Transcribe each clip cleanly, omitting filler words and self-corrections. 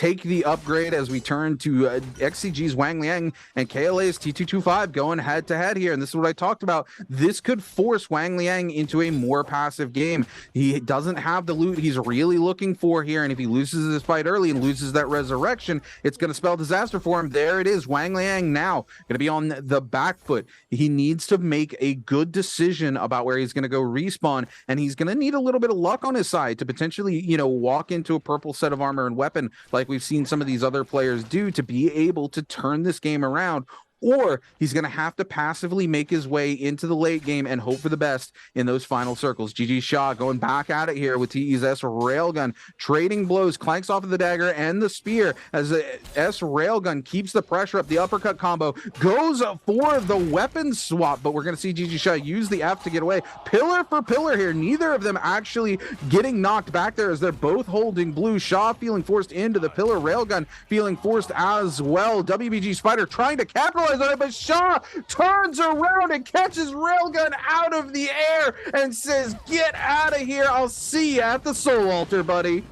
take the upgrade as we turn to XCG's Wang Liang and KLA's T225 going head to head here. And this is what I talked about. This could force Wang Liang into a more passive game. He doesn't have the loot he's really looking for here. And if he loses this fight early and loses that resurrection, it's going to spell disaster for him. There it is. Wang Liang now going to be on the back foot. He needs to make a good decision about where he's going to go respawn. And he's going to need a little bit of luck on his side to potentially, walk into a purple set of armor and weapon like we've seen some of these other players do to be able to turn this game around. Or he's going to have to passively make his way into the late game and hope for the best in those final circles. GG Shaw going back at it here with TE's S Railgun, trading blows, clanks off of the dagger and the spear as the S Railgun keeps the pressure up. The uppercut combo goes for the weapon swap, but we're going to see GG Shaw use the F to get away. Pillar for pillar here. Neither of them actually getting knocked back there as they're both holding blue. Shaw feeling forced into the pillar. Railgun feeling forced as well. WBG Spider trying to capitalize on it, but Shaw turns around and catches Railgun out of the air and says, "Get out of here. I'll see you at the Soul Altar, buddy."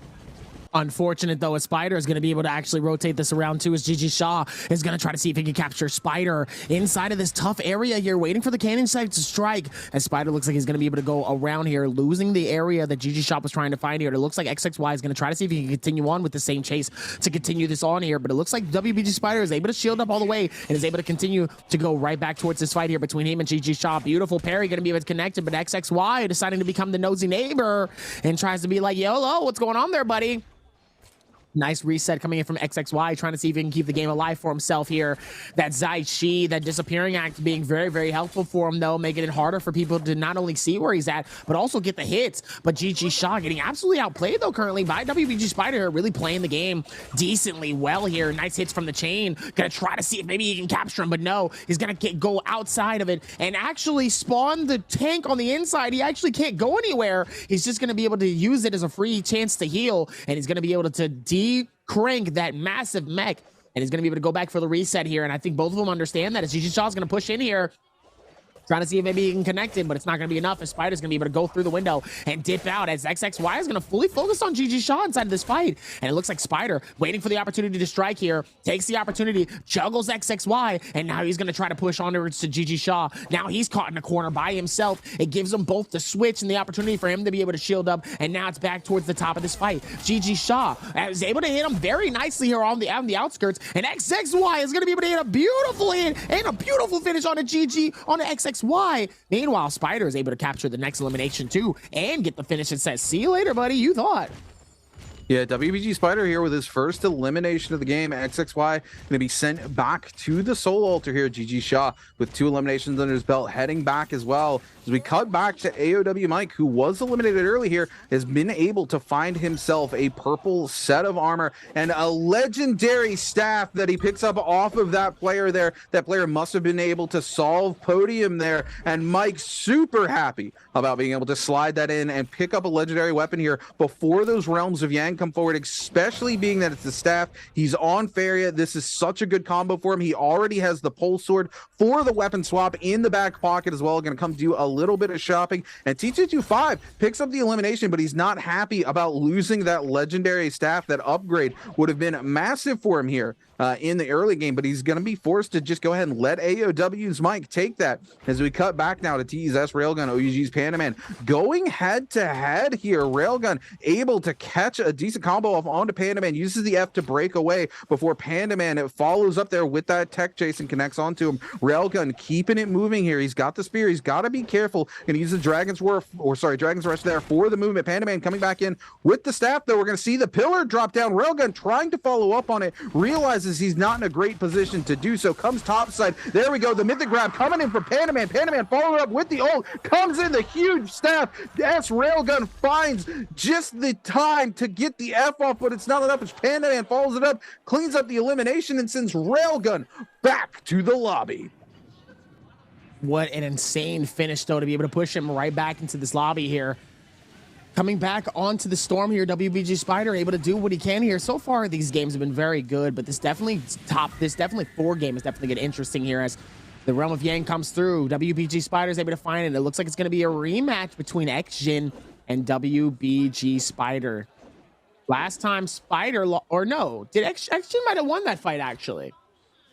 Unfortunate though, as Spider is going to be able to actually rotate this around too, as GG Shaw is going to try to see if he can capture Spider inside of this tough area here, waiting for the cannon sight to strike, as Spider looks like he's going to be able to go around here, losing the area that GG Shaw was trying to find here. It looks like XXY is going to try to see if he can continue on with the same chase to continue this on here, but it looks like WBG Spider is able to shield up all the way and is able to continue to go right back towards this fight here between him and GG Shaw. Beautiful parry going to be able to connect it, but XXY deciding to become the nosy neighbor and tries to be like, "YOLO, what's going on there, buddy?" Nice reset coming in from XXY, trying to see if he can keep the game alive for himself here. That Zai Chi, that disappearing act being very, very helpful for him, though, making it harder for people to not only see where he's at, but also get the hits. But GG Shaw getting absolutely outplayed, though, currently by WBG Spider, really playing the game decently well here. Nice hits from the chain. Gonna try to see if maybe he can capture him, but no, he's gonna go outside of it and actually spawn the tank on the inside. He actually can't go anywhere. He's just gonna be able to use it as a free chance to heal, and he's gonna be able to crank that massive mech, and he's going to be able to go back for the reset here. And I think both of them understand that as GG Shaw's going to push in here, trying to see if maybe he can connect it, but it's not going to be enough as Spider's going to be able to go through the window and dip out as XXY is going to fully focus on GG Shaw inside of this fight. And it looks like Spider waiting for the opportunity to strike here, takes the opportunity, juggles XXY, and now he's going to try to push onwards to GG Shaw. Now he's caught in a corner by himself. It gives them both the switch and the opportunity for him to be able to shield up, and now it's back towards the top of this fight. GG Shaw is able to hit him very nicely here on the outskirts, and XXY is going to be able to hit a beautiful hit and a beautiful finish on a GG on the XXY. Meanwhile, Spider is able to capture the next elimination too and get the finish and says, "See you later, buddy. You thought." Yeah, WBG Spider here with his first elimination of the game. XXY going to be sent back to the Soul Altar here. GG Shaw with 2 eliminations under his belt, heading back as well. As we cut back to AOW Mike, who was eliminated early here, has been able to find himself a purple set of armor and a legendary staff that he picks up off of that player there. That player must have been able to solve podium there, and Mike's super happy about being able to slide that in and pick up a legendary weapon here before those Realms of Yang come forward, especially being that it's the staff. He's on Faria. This is such a good combo for him. He already has the pole sword for the weapon swap in the back pocket as well. Going to come do a little bit of shopping, and T225 picks up the elimination, but he's not happy about losing that legendary staff. That upgrade would have been massive for him here in the early game, but he's going to be forced to just go ahead and let AOW's Mike take that. As we cut back now to T's S Railgun, OUG's Panda Man going head to head here. Railgun able to catch a decent combo off onto Panda Man, uses the F to break away before Panda Man follows up there with that tech chase and connects onto him. Railgun keeping it moving here. He's got the spear. He's got to be careful and use the Dragon's Rush there for the movement. Panda Man coming back in with the staff, though. We're going to see the pillar drop down. Railgun trying to follow up on it, realizes he's not in a great position to do so, comes topside. There we go, the mythic grab coming in from Panda Man. Panda Man following up with the ult, comes in the huge staff. S Railgun finds just the time to get the F off, but it's not enough as Panda Man follows it up, cleans up the elimination, and sends Railgun back to the lobby. What an insane finish, though, to be able to push him right back into this lobby here. Coming back onto the storm here, WBG Spider able to do what he can here. So far, these games have been very good, but this definitely 4 game is definitely get interesting here as the Realm of Yang comes through. WBG Spider is able to find it. It looks like it's going to be a rematch between XJin and WBG Spider. Last time Spider, or no, did Action might have won that fight, actually.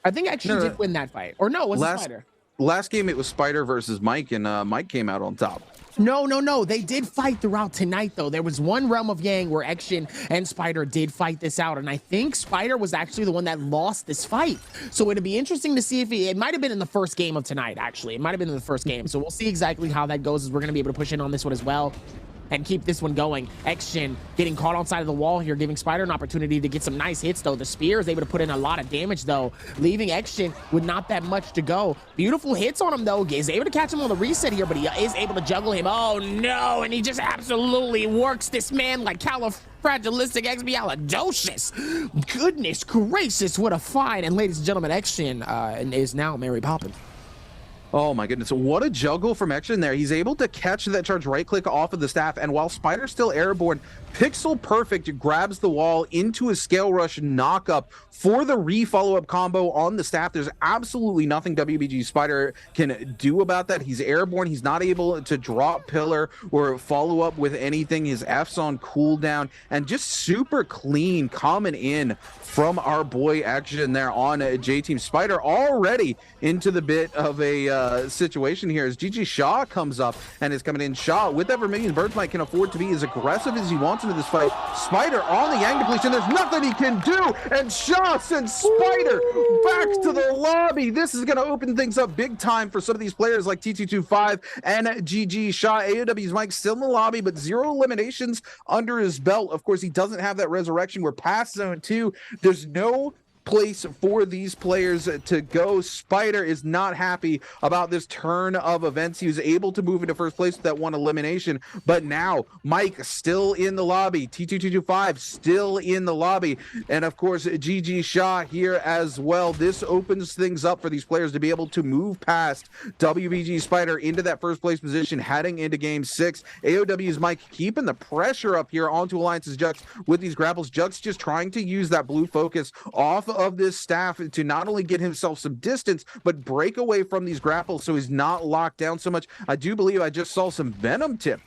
I think Action did win that fight. Or no, was it Spider? Last game, it was Spider versus Mike, and Mike came out on top. No. They did fight throughout tonight, though. There was one Realm of Yang where Action and Spider did fight this out, and I think Spider was actually the one that lost this fight. So it'd be interesting to see if it might have been in the first game of tonight, actually. It might have been in the first game. So we'll see exactly how that goes, as we're going to be able to push in on this one as well and keep this one going. Action getting caught outside of the wall here, giving Spider an opportunity to get some nice hits, though. The spear is able to put in a lot of damage, though, leaving Action with not that much to go. Beautiful hits on him, though. Is able to catch him on the reset here, but he is able to juggle him. Oh, no, and he just absolutely works this man like califragilistic expialidocious. Goodness gracious, what a fight. And ladies and gentlemen, Action is now Mary Poppins. Oh my goodness, what a juggle from Action there. He's able to catch that charge right click off of the staff, and while Spider's still airborne, Pixel Perfect grabs the wall into a scale rush knock up for the re-follow-up combo on the staff. There's absolutely nothing WBG Spider can do about that. He's airborne. He's not able to drop pillar or follow up with anything. His F's on cooldown, and just super clean coming in from our boy Action there on J-Team. Spider already into the bit of a situation here as GG Shaw comes up and is coming in. Shaw with that Vermilion Birthmite can afford to be as aggressive as he wants into this fight. Spider on the Yang depletion. There's nothing he can do, and Shaw sends Spider back to the lobby. This is going to open things up big time for some of these players like T225 and GG Shaw. AOW's Mike still in the lobby, but 0 eliminations under his belt. Of course, he doesn't have that resurrection. We're past zone 2. There's no place for these players to go. Spider is not happy about this turn of events. He was able to move into first place with that 1 elimination, but now Mike still in the lobby, T2225 still in the lobby, and of course GG Shaw here as well. This opens things up for these players to be able to move past WBG Spider into that first place position heading into game 6. AOW's Mike keeping the pressure up here onto Alliance's Jux with these grapples. Jux just trying to use that blue focus off of this staff to not only get himself some distance, but break away from these grapples so he's not locked down so much. I do believe I just saw some Venom Tip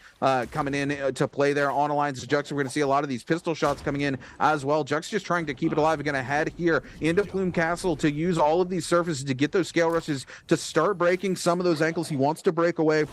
coming in to play there on Alliance's Jux. We're going to see a lot of these pistol shots coming in as well. Jux just trying to keep it alive. We're going to head here into Plume Castle to use all of these surfaces to get those scale rushes to start breaking some of those ankles. He wants to break away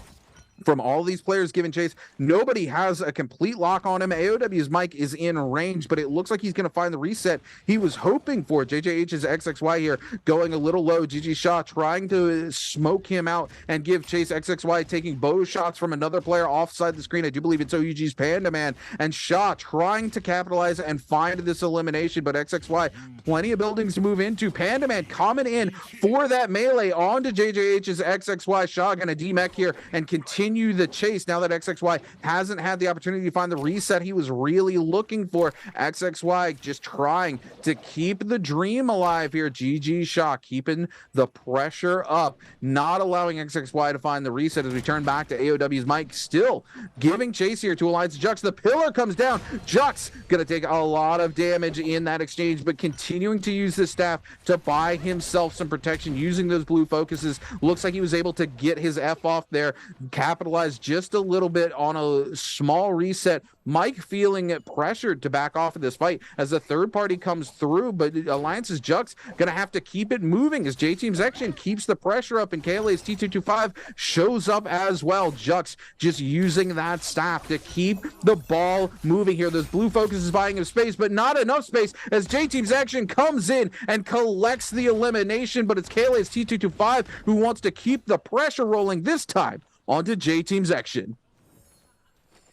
from all these players giving chase. Nobody has a complete lock on him. AOW's Mike is in range, but it looks like he's going to find the reset he was hoping for. JJH's XXY here going a little low. GG Shaw trying to smoke him out and give chase. XXY taking bow shots from another player offside the screen. I do believe it's OUG's Panda Man, and Shaw trying to capitalize and find this elimination, but XXY plenty of buildings to move into. Panda Man coming in for that melee onto JJH's XXY. Shaw going to demech here and continue the chase now that XXY hasn't had the opportunity to find the reset he was really looking for. XXY just trying to keep the dream alive here. GG Shaw keeping the pressure up, not allowing XXY to find the reset as we turn back to AOW's Mike, still giving chase here to Alliance Jux. The pillar comes down. Jux gonna take a lot of damage in that exchange, but continuing to use the staff to buy himself some protection using those blue focuses. Looks like he was able to get his F off there, capitalize just a little bit on a small reset. Mike feeling pressured to back off of this fight as the third party comes through, but Alliance's Jux gonna have to keep it moving as J-Team's Action keeps the pressure up, and KLA's T225 shows up as well. Jux just using that staff to keep the ball moving here. Those blue focuses buying him space, but not enough space as J-Team's Action comes in and collects the elimination, but it's KLA's T225 who wants to keep the pressure rolling this time onto J-Team's Action.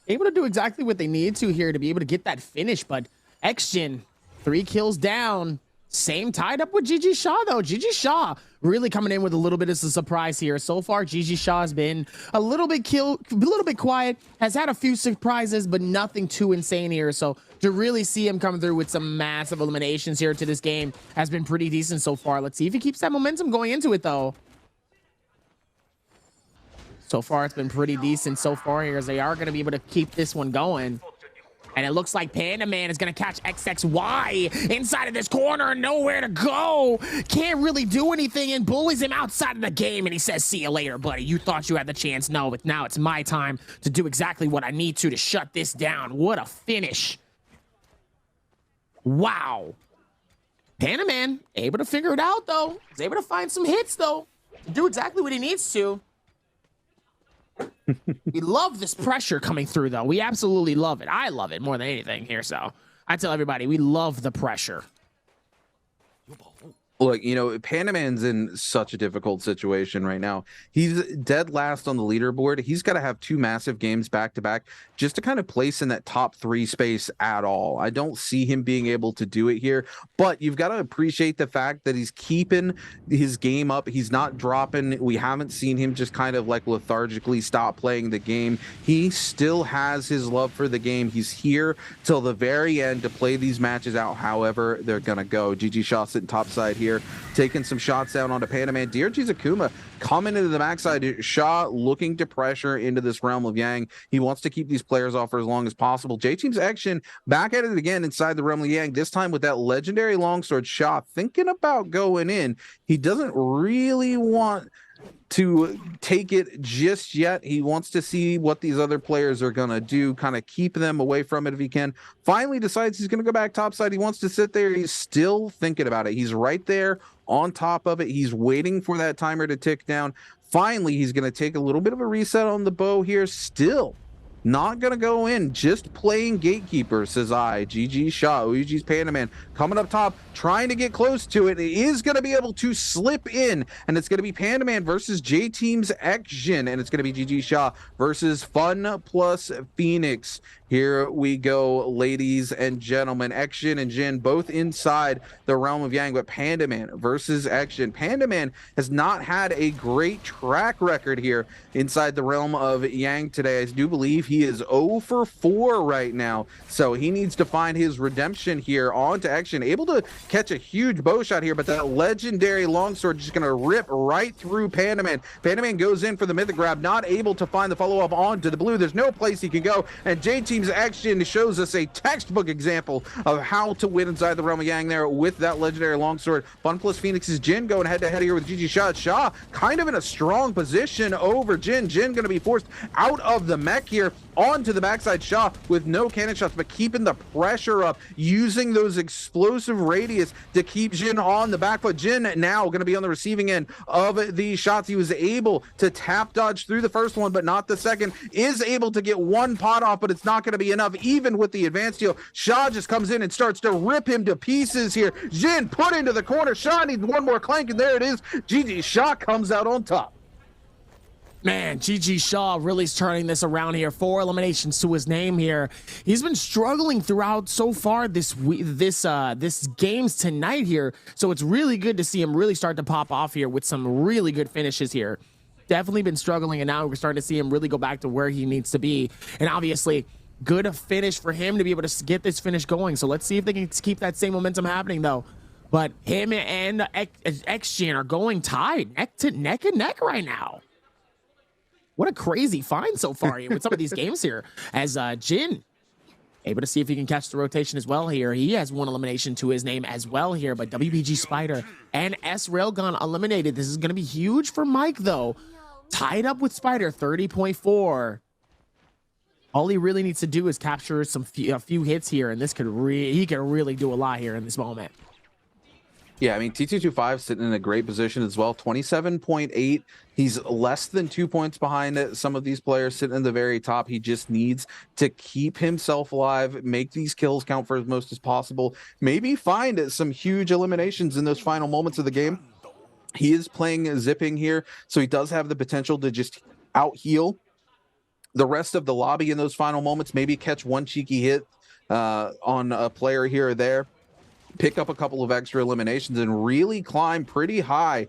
Able to do exactly what they need to here to be able to get that finish, but Action 3 kills down. Same tied up with GG Shaw, though. GG Shaw really coming in with a little bit of a surprise here. So far, GG Shaw has been a little bit quiet, has had a few surprises, but nothing too insane here. So to really see him come through with some massive eliminations here to this game has been pretty decent so far. Let's see if he keeps that momentum going into it, though. So far, it's been pretty decent so far here as they are going to be able to keep this one going. And it looks like Panda Man is going to catch XXY inside of this corner and nowhere to go. Can't really do anything and bullies him outside of the game. And he says, see you later, buddy. You thought you had the chance. No, but now it's my time to do exactly what I need to shut this down. What a finish. Wow. Panaman able to figure it out though. He's able to find some hits though. Do exactly what he needs to. We love this pressure coming through though. We absolutely love it. I love it more than anything here. So I tell everybody, we love the pressure. Look, you know, Panaman's in such a difficult situation right now. He's dead last on the leaderboard. He's got to have 2 massive games back to back just to kind of place in that top 3 space at all. I don't see him being able to do it here, but you've got to appreciate the fact that he's keeping his game up. He's not dropping. We haven't seen him just kind of like lethargically stop playing the game. He still has his love for the game. He's here till the very end to play these matches out however they're going to go. GG Shaw sitting topside here, taking some shots down onto Panaman. DRG's Akuma coming into the backside. Shaw looking to pressure into this realm of Yang. He wants to keep these players off for as long as possible. J-Team's action back at it again inside the realm of Yang, this time with that legendary longsword. Shaw thinking about going in. He doesn't really want to take it just yet. He wants to see what these other players are going to do, kind of keep them away from it if he can. Finally decides he's going to go back topside. He wants to sit there. He's still thinking about it. He's right there on top of it. He's waiting for that timer to tick down. Finally, he's going to take a little bit of a reset on the bow here. Still not gonna go in, just playing gatekeeper, says I. GG Shaw, Uiji's Panaman coming up top, trying to get close to it. It is gonna be able to slip in, and it's gonna be Panaman versus J-Team's X-Jin, and it's gonna be GG Shaw versus Fun plus Phoenix. Here we go, ladies and gentlemen. X-Jin and Jin both inside the realm of Yang, but Pandaman versus X-Jin. Pandaman has not had a great track record here inside the realm of Yang today. I do believe he is 0 for 4 right now, so he needs to find his redemption here onto X-Jin. Able to catch a huge bow shot here, but that legendary longsword just going to rip right through Pandaman. Pandaman goes in for the mythic grab, not able to find the follow-up onto the blue. There's no place he can go, and J-Team's X-Jin shows us a textbook example of how to win inside the realm of Yang there with that legendary longsword. Fun plus Phoenix's Jin going head-to-head here with GG Shaw. Shaw kind of in a strong position over Jin. Jin going to be forced out of the mech here onto the backside. Shaw with no cannon shots, but keeping the pressure up, using those explosive radius to keep Jin on the back foot. Jin now going to be on the receiving end of the shots. He was able to tap dodge through the first one, but not the second. Is able to get one pot off, but it's not going to be enough even with the advanced heal. Shaw just comes in and starts to rip him to pieces here. Jin put into the corner. Shaw needs one more clank, and there it is. GG Shaw comes out on top. Man, GG Shaw really is turning this around here. 4 eliminations to his name here. He's been struggling throughout so far this games tonight here. So it's really good to see him really start to pop off here with some really good finishes here. Definitely been struggling, and now we're starting to see him really go back to where he needs to be. And obviously, good finish for him to be able to get this finish going. So let's see if they can keep that same momentum happening, though. But him and X-Jin are going tied, neck and neck right now. What a crazy find so far here with some of these games here. As Jin able to see if he can catch the rotation as well here. He has 1 elimination to his name as well here, but WBG Spider and S Railgun eliminated. This is going to be huge for Mike, though. Tied up with Spider, 30.4. All he really needs to do is capture a few hits here, and this he could really do a lot here in this moment. Yeah, I mean, T225 sitting in a great position as well. 27.8. He's less than 2 points behind some of these players sitting in the very top. He just needs to keep himself alive, make these kills count for as most as possible, maybe find some huge eliminations in those final moments of the game. He is playing zipping here, so he does have the potential to just out-heal the rest of the lobby in those final moments, maybe catch one cheeky hit on a player here or there, pick up a couple of extra eliminations, and really climb pretty high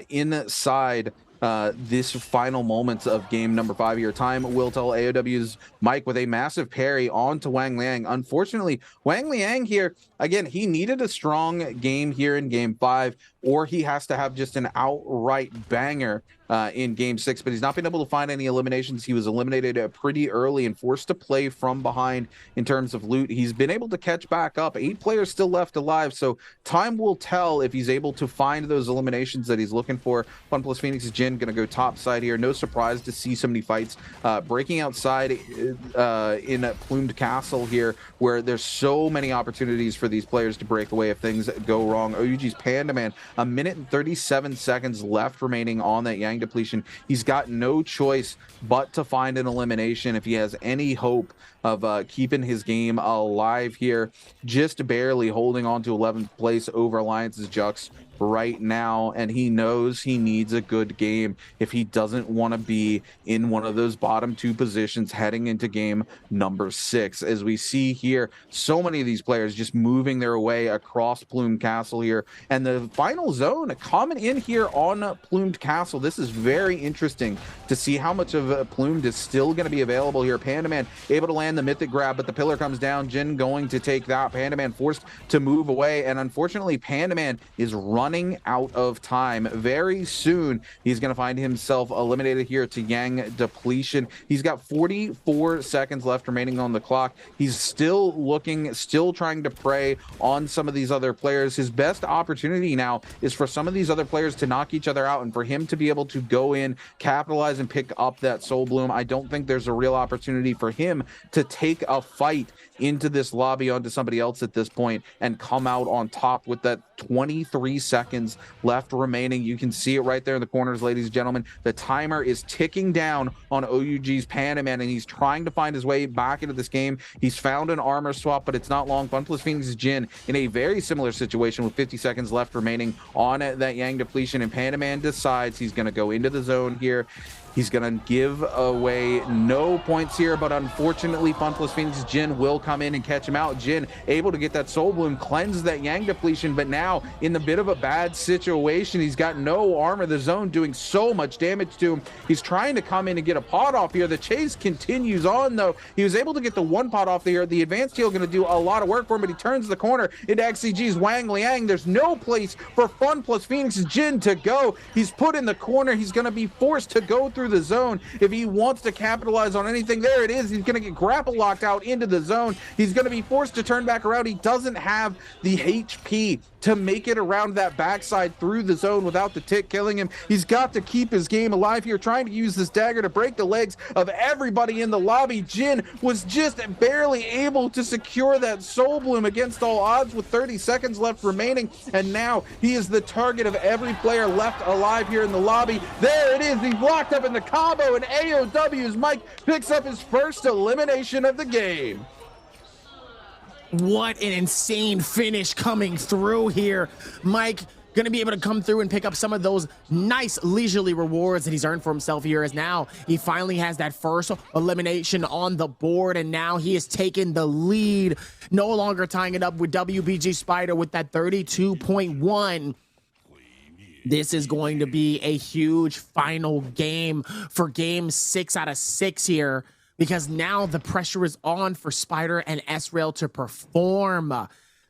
inside this final moments of game number 5 here. Time will tell. AOW's Mike with a massive parry onto Wang Liang. Unfortunately, Wang Liang here, again, he needed a strong game here in game 5, or he has to have just an outright banger in game 6, but he's not been able to find any eliminations. He was eliminated pretty early and forced to play from behind in terms of loot. He's been able to catch back up. 8 players still left alive, so time will tell if he's able to find those eliminations that he's looking for. Fun plus Phoenix's Jin gonna go top side here. No surprise to see so many fights breaking outside in Plumed Castle here, where there's so many opportunities for these players to break away if things go wrong. OUG's Panda Man, 1 minute and 37 seconds left remaining on that Yang depletion. He's got no choice but to find an elimination if he has any hope of keeping his game alive here. Just barely holding on to 11th place over Alliance's Jux right now, and he knows he needs a good game if he doesn't want to be in one of those bottom 2 positions heading into game number 6. As we see here, so many of these players just moving their way across Plumed Castle here, and the final zone coming in here on Plumed Castle. This is very interesting to see how much of Plumed is still going to be available here. Panda Man able to land the mythic grab, but the pillar comes down. Jin going to take that. Panda Man forced to move away, and unfortunately Panda Man is running out of time. Very soon he's going to find himself eliminated here to Yang depletion. He's got 44 seconds left remaining on the clock. He's still looking, still trying to prey on some of these other players. His best opportunity now is for some of these other players to knock each other out and for him to be able to go in, capitalize, and pick up that soul bloom. I don't think there's a real opportunity for him to take a fight into this lobby onto somebody else at this point and come out on top with that 23 seconds left remaining. You can see it right there in the corners, ladies and gentlemen. The timer is ticking down on OUG's Panda Man, and he's trying to find his way back into this game. He's found an armor swap, but it's not long. Fun plus Phoenix's Jin in a very similar situation with 50 seconds left remaining on that Yang depletion, and Panda Man decides he's going to go into the zone here. He's going to give away no points here, but unfortunately, Fun plus Phoenix's Jin will come in and catch him out. Jin able to get that soul bloom, cleanse that Yang depletion, but now in a bit of a bad situation. He's got no armor. The zone doing so much damage to him. He's trying to come in and get a pot off here. The chase continues on, though. He was able to get the 1 pot off here. The advanced heal going to do a lot of work for him, but he turns the corner into XCG's Wang Liang. There's no place for Fun plus Phoenix's Jin to go. He's put in the corner. He's going to be forced to go through the zone if he wants to capitalize on anything. There it is. He's going to get grapple locked out into the zone. He's going to be forced to turn back around. He doesn't have the HP to make it around that backside through the zone without the tick killing him. He's got to keep his game alive here, trying to use this dagger to break the legs of everybody in the lobby. Jin was just barely able to secure that soul bloom against all odds with 30 seconds left remaining, and now he is the target of every player left alive here in the lobby. There it is. He's locked up in the combo, and AOW's Mike picks up his first elimination of the game. What an insane finish coming through here. Mike going to be able to come through and pick up some of those nice leisurely rewards that he's earned for himself here, as now he finally has that first elimination on the board, and now he has taken the lead, no longer tying it up with WBG Spider with that 32.1. This is going to be a huge final game for game 6 out of 6 here, because now the pressure is on for Spider and S-Rail to perform.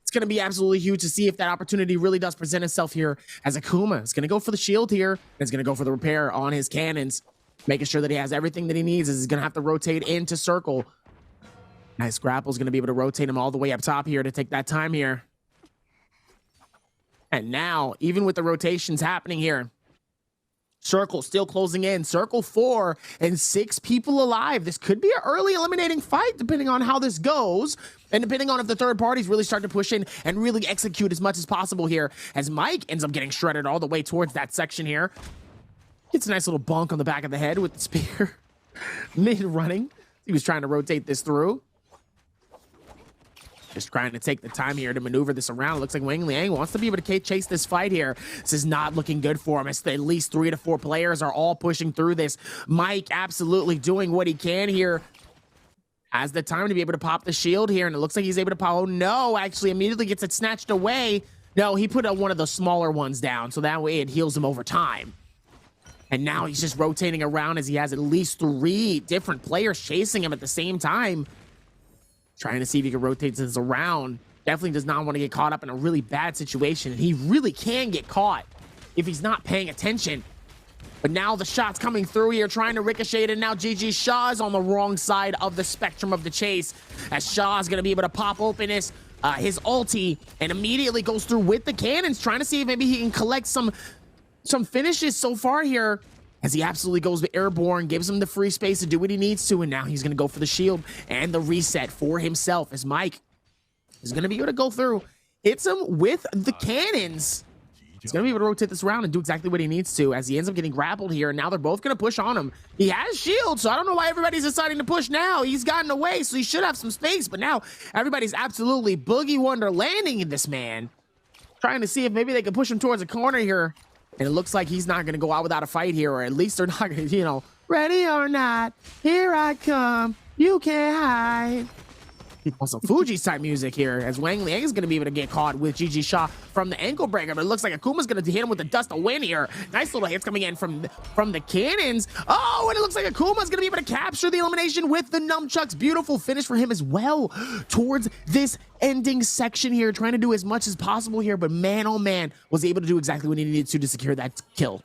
It's going to be absolutely huge to see if that opportunity really does present itself here, as Akuma is going to go for the shield here, and it's going to go for the repair on his cannons, making sure that he has everything that he needs, as he's going to have to rotate into circle. Nice grapple is going to be able to rotate him all the way up top here to take that time here. And now, even with the rotations happening here, Circle still closing in. Circle 4 and 6 people alive. This could be an early eliminating fight, depending on how this goes, and depending on if the third parties really start to push in and really execute as much as possible here, as Mike ends up getting shredded all the way towards that section here. Gets a nice little bunk on the back of the head with the spear. Mid-running. He was trying to rotate this through. Just trying to take the time here to maneuver this around. It looks like Wang Liang wants to be able to chase this fight here. This is not looking good for him. It's at least 3 to 4 players are all pushing through this. Mike absolutely doing what he can here. Has the time to be able to pop the shield here, and it looks like he's able to pop. Oh no, actually immediately gets it snatched away. No, he put one of the smaller ones down, so that way it heals him over time. And now he's just rotating around as he has at least 3 different players chasing him at the same time. Trying to see if he can rotate this around. Definitely does not want to get caught up in a really bad situation. And he really can get caught if he's not paying attention. But now the shots coming through here, trying to ricochet it, and now GG Shaw is on the wrong side of the spectrum of the chase, as Shaw is going to be able to pop open his ulti and immediately goes through with the cannons, trying to see if maybe he can collect some finishes so far here, as he absolutely goes to airborne, gives him the free space to do what he needs to, and now he's going to go for the shield and the reset for himself, as Mike is going to be able to go through, hits him with the cannons. He's going to be able to rotate this around and do exactly what he needs to, as he ends up getting grappled here, and now they're both going to push on him. He has shield, so I don't know why everybody's deciding to push now. He's gotten away, so he should have some space, but now everybody's absolutely boogie wonder landing in this man, trying to see if maybe they can push him towards a corner here, and it looks like he's not going to go out without a fight here, or at least they're not going to, you know, ready or not, here I come, you can't hide. Also, Fuji's type music here, as Wang Liang is going to be able to get caught with GG Shaw from the ankle breaker, but it looks like Akuma's going to hit him with the dust of wind here. Nice little hits coming in from the cannons. Oh, and it looks like Akuma's going to be able to capture the elimination with the nunchucks. Beautiful finish for him as well towards this ending section here, trying to do as much as possible here, but man, oh man, was able to do exactly what he needed to secure that kill.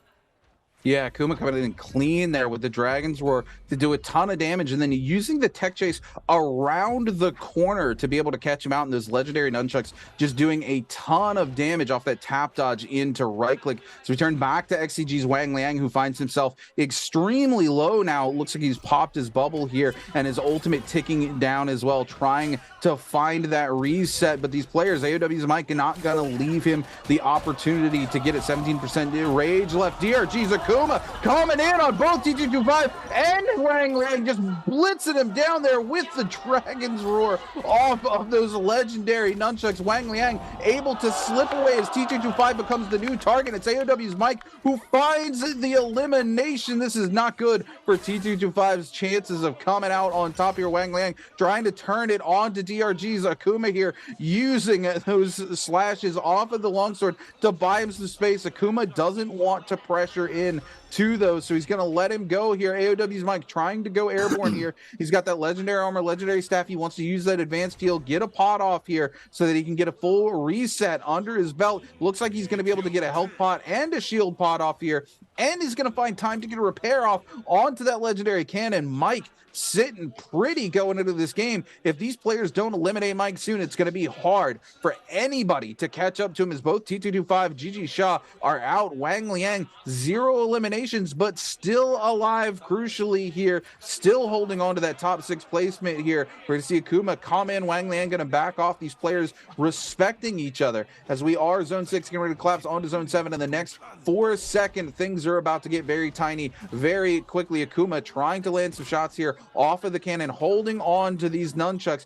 Yeah, Kuma coming in clean there with the Dragon's Roar to do a ton of damage, and then using the tech chase around the corner to be able to catch him out, and those legendary nunchucks just doing a ton of damage off that tap dodge into right click. So we turn back to XCG's Wang Liang, who finds himself extremely low now. It looks like he's popped his bubble here, and his ultimate ticking down as well, trying to find that reset. But these players, AOW's Mike, not gonna leave him the opportunity to get it. 17% rage left. DRG's Akuma coming in on both T225 and Wang Liang, just blitzing him down there with the Dragon's Roar off of those legendary nunchucks. Wang Liang able to slip away as T225 becomes the new target. It's AOW's Mike who finds the elimination. This is not good for T225's chances of coming out on top here. Wang Liang trying to turn it on to DRG's Akuma here, using those slashes off of the longsword to buy him some space. Akuma doesn't want to pressure in to those, so he's going to let him go here. AOW's Mike trying to go airborne here. He's got that legendary armor, legendary staff. He wants to use that advanced heal, get a pot off here so that he can get a full reset under his belt. Looks like he's going to be able to get a health pot and a shield pot off here, and he's going to find time to get a repair off onto that legendary cannon. Mike sitting pretty going into this game. If these players don't eliminate Mike soon, it's going to be hard for anybody to catch up to him, as both T225, GG Shaw are out. Wang Liang, 0 eliminations, but still alive, crucially here, still holding on to that top 6 placement here. We're going to see Akuma come in. Wang Liang going to back off. These players respecting each other as we are zone 6 getting ready to collapse onto zone 7 in the next 4 seconds. Things are about to get very tiny very quickly. Akuma trying to land some shots here off of the cannon, holding on to these nunchucks,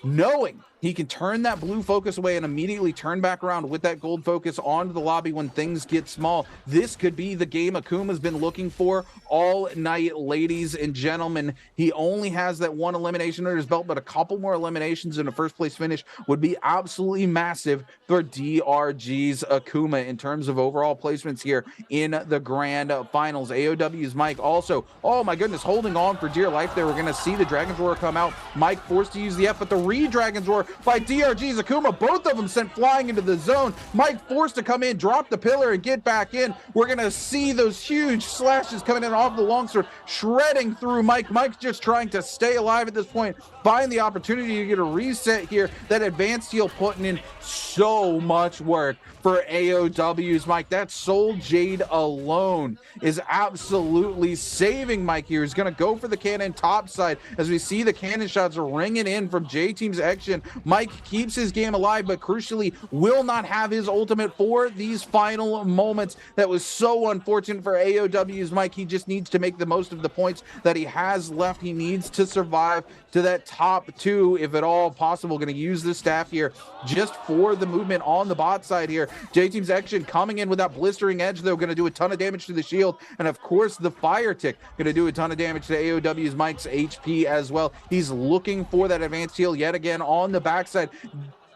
knowing he can turn that blue focus away and immediately turn back around with that gold focus onto the lobby when things get small. This could be the game Akuma's been looking for all night, ladies and gentlemen. He only has that 1 elimination under his belt, but a couple more eliminations in a first place finish would be absolutely massive for DRG's Akuma in terms of overall placements here in the grand finals. AOW's Mike also, oh my goodness, holding on for dear life there. We're going to see the Dragon's Roar come out. Mike forced to use the F, but the re-Dragon's Roar by DRG's Akuma, both of them sent flying into the zone. Mike forced to come in, drop the pillar, and get back in. We're going to see those huge slashes coming in off the longsword, shredding through Mike. Mike's just trying to stay alive at this point, find the opportunity to get a reset here. That advanced heal putting in so much work for AOW's Mike. That Soul Jade alone is absolutely saving Mike here. He's going to go for the cannon topside as we see the cannon shots ringing in from J-Team's action. Mike keeps his game alive, but crucially will not have his ultimate for these final moments. That was so unfortunate for AOW's Mike. He just needs to make the most of the points that he has left. He needs to survive to that top 2 if at all possible. Going to use the staff here just for the movement on the bot side here. J-Team's action coming in with that blistering edge, though, going to do a ton of damage to the shield, and of course the fire tick going to do a ton of damage to AOW's Mike's HP as well. He's looking for that advanced heal yet again on the backside.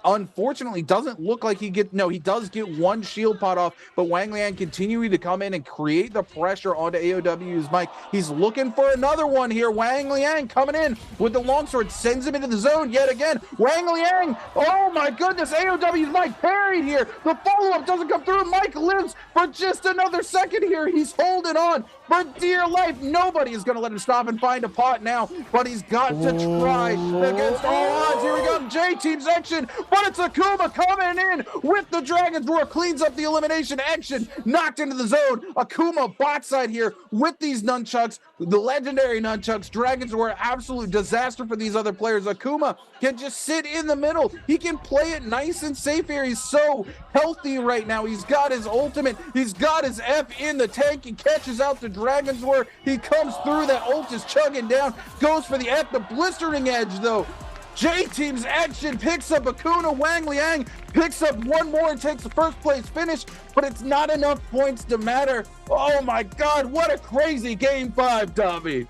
unfortunately doesn't look like he does get one shield pot off, but Wang Liang continuing to come in and create the pressure onto AOW's Mike. He's looking for another one here. Wang Liang coming in with the longsword, sends him into the zone yet again. Wang Liang, oh my goodness, AOW's Mike parried here. The follow-up doesn't come through. Mike lives for just another second here. He's holding on for dear life. Nobody is going to let him stop and find a pot now, but he's got to try against all odds. Here we go, J-Team's action, but it's Akuma coming in with the Dragon's Roar, cleans up the elimination action, knocked into the zone. Akuma bot side here with these nunchucks, the legendary nunchucks. Dragon's Roar, absolute disaster for these other players. Akuma can just sit in the middle. He can play it nice and safe here. He's so healthy right now. He's got his ultimate. He's got his F in the tank. He catches out the Dragon's Roar. He comes through. That ult is chugging down. Goes for the F. The blistering edge, though. J-Team's action picks up Akuna. Wang Liang picks up one more and takes the first place finish, but it's not enough points to matter. Oh my God, what a crazy game 5, Tommy.